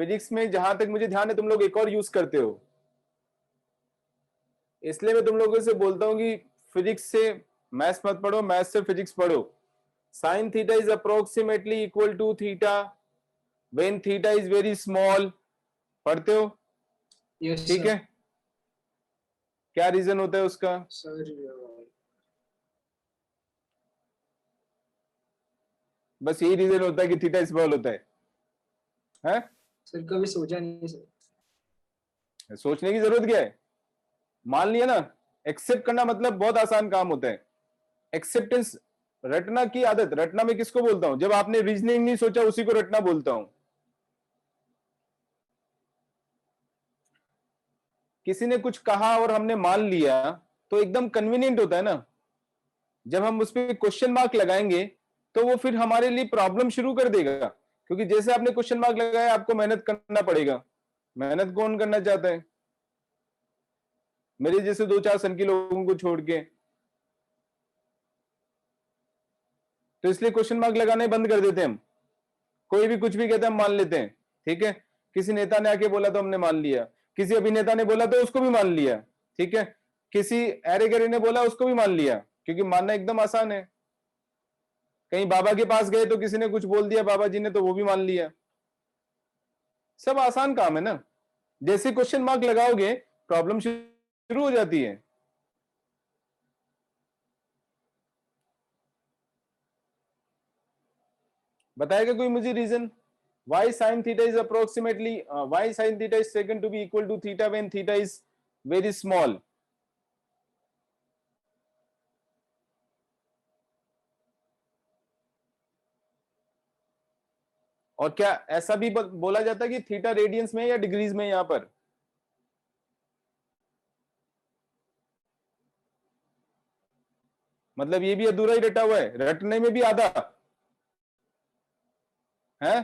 Physics में जहां तक मुझे ध्यान है तुम लोग एक और यूज करते हो, इसलिए मैं तुम लोगों से बोलता हूं कि फिजिक्स से मैथ्स मत पढ़ो, मैथ्स से फिजिक्स पढ़ो। Sine theta is approximately equal to theta when theta is very small. पढ़ते हो? यस ठीक है, क्या रीजन होता है उसका? सर। बस यही रीजन होता है कि थीटा स्मॉल होता है, हैं? सर कभी सोचा नहीं सर। सोचने की जरूरत क्या है, मान लिया ना। एक्सेप्ट करना मतलब बहुत आसान काम होता है। एक्सेप्टेंस, रटना की आदत, रटना में किसको बोलता हूं? जब आपने रीजनिंग नहीं सोचा उसी को रटना बोलता हूं। किसी ने कुछ कहा और हमने मान लिया तो एकदम कन्वीनियंट होता है ना। जब हम उस पर क्वेश्चन मार्क लगाएंगे तो वो फिर हमारे लिए प्रॉब्लम शुरू कर देगा, क्योंकि जैसे आपने क्वेश्चन मार्क लगाया आपको मेहनत करना पड़ेगा। मेहनत कौन करना चाहता है, मेरे जैसे 2-4 सन के लोगों को छोड़ के? तो इसलिए क्वेश्चन मार्क लगाने बंद कर देते हैं हम। कोई भी कुछ भी कहता है हम मान लेते हैं, ठीक है। किसी नेता ने आके बोला तो हमने मान लिया, किसी अभिनेता ने बोला तो उसको भी मान लिया, ठीक है। किसी अरे गरे ने बोला उसको भी मान लिया, क्योंकि मानना एकदम आसान है। कहीं बाबा के पास गए तो किसी ने कुछ बोल दिया बाबा जी ने, तो वो भी मान लिया। सब आसान काम है ना। जैसे क्वेश्चन मार्क लगाओगे प्रॉब्लम शुरू हो जाती है। बताएगा कोई मुझे reason why sin theta is approximately why sin theta is taken to be equal to theta when theta is very small? और क्या ऐसा भी बोला जाता है कि थीटा रेडियंस में या डिग्रीज में? यहां पर मतलब ये भी अधूरा ही रटा हुआ है, रटने में भी आधा है।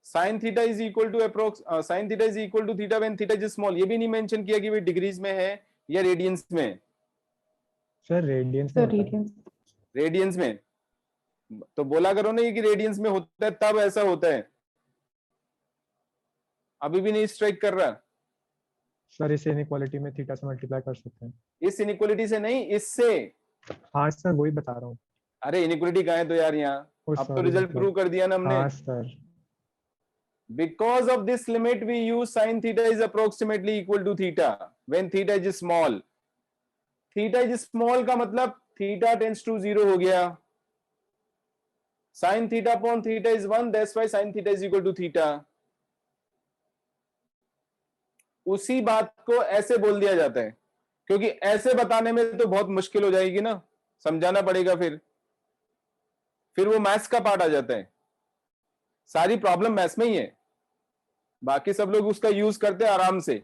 Sine theta is equal to approx sine theta is equal to theta when theta is small, ये भी नहीं मेंशन किया कि वो डिग्रीज में है या रेडियंस में। सर रेडियंस में होता है। रेडियंस में तो बोला करो ना ये कि रेडियंस में होता है, तब ऐसा होता है। अभी भी नहीं स्ट्राइक कर रहा। सर इस इनइक्वालिटी में थीटा से मल्टीप्लाई कर सकते हैं। इस इनइक्वालिटी से नहीं, इससे। हाँ सर वही बता रहा हूँ। अरे इनइक्वालिटी कहाँ है तो यार, यहाँ अब तो रिजल्ट प्रूव कर दिया ना हमने। हाँ sir. Because of this limit we use sin theta is approximately equal to theta when theta is small. Theta is small का मतलब theta tends to 0 हो गया। sin theta upon theta is 1, that's why sin theta is equal to theta। उसी बात को ऐसे बोल दिया जाता है, क्योंकि ऐसे बताने में तो बहुत मुश्किल हो जाएगी ना, समझाना पड़ेगा। फिर वो मैथ्स का पार्ट आ जाता है। सारी प्रॉब्लम मैथ्स में ही है, बाकी सब लोग उसका यूज करते हैं आराम से।